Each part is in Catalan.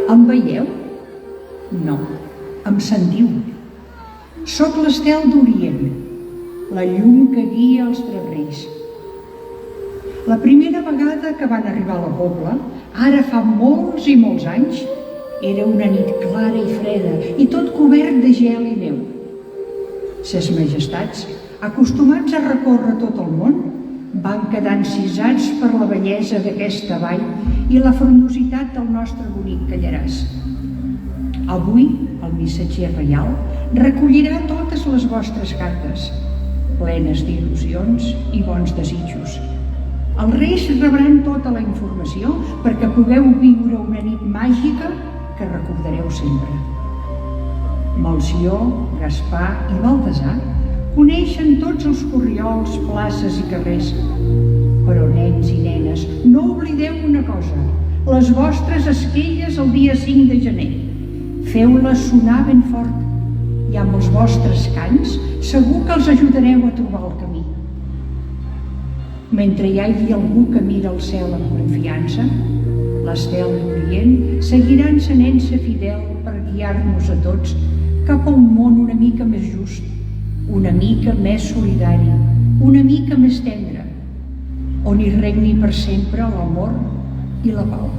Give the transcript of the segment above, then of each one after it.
Em veieu? No, em sentiu. Soc l'estel d'Orient, la llum que guia els trabrers. La primera vegada que van arribar a la Pobla, ara fa molts i molts anys, era una nit clara i freda i tot cobert de gel i neu. Ses majestats, acostumats a recórrer tot el món, van quedar encisats per la bellesa d'aquesta vall i la frondositat del nostre bonic Callaràs. Avui, el missatger reial recollirà totes les vostres cartes, plenes d'il·lusions i bons desitjos. Els reis rebran tota la informació perquè pugueu viure una nit màgica que recordareu sempre. Melcior, Gaspar i Baltasar coneixen tots els corriols, places i carrers. Però, nens i nenes, no oblideu una cosa: les vostres esquelles el dia 5 de gener. Feu-les sonar ben fort i amb els vostres cants segur que els ajudareu a trobar el camí. Mentre hi hagi algú que mira el cel amb confiança, l'estel d'Orient seguirà encenent-se fidel per guiar-nos a tots cap a un món una mica més just, una mica més solidari, una mica més tendre, on hi regni per sempre l'amor i la pau.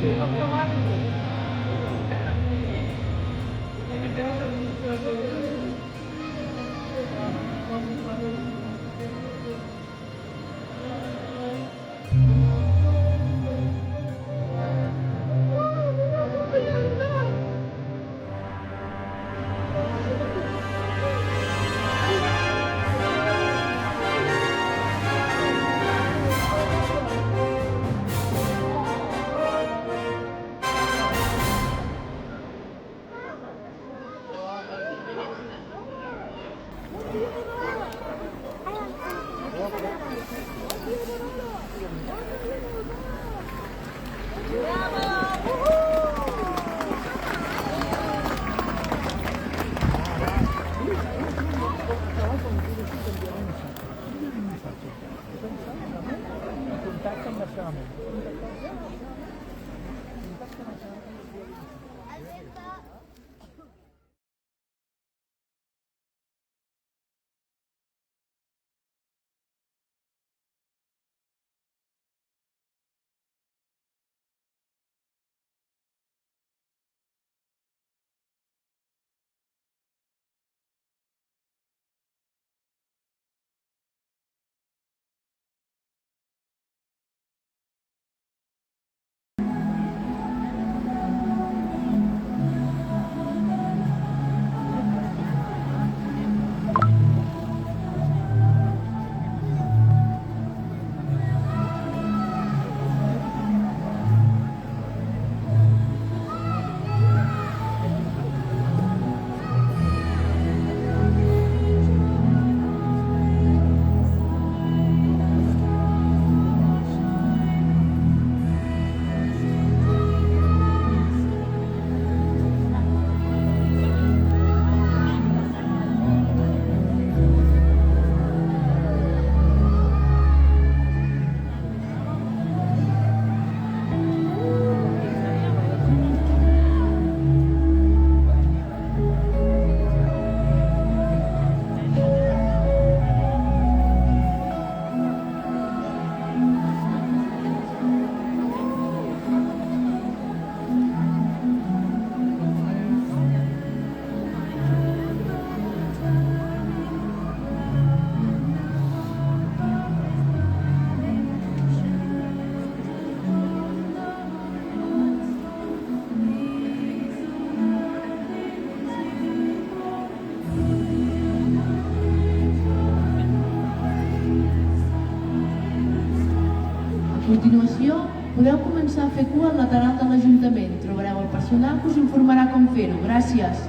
A continuació, podeu començar a fer cua al lateral de l'Ajuntament. Trobareu el personal que us informarà com fer-ho. Gràcies.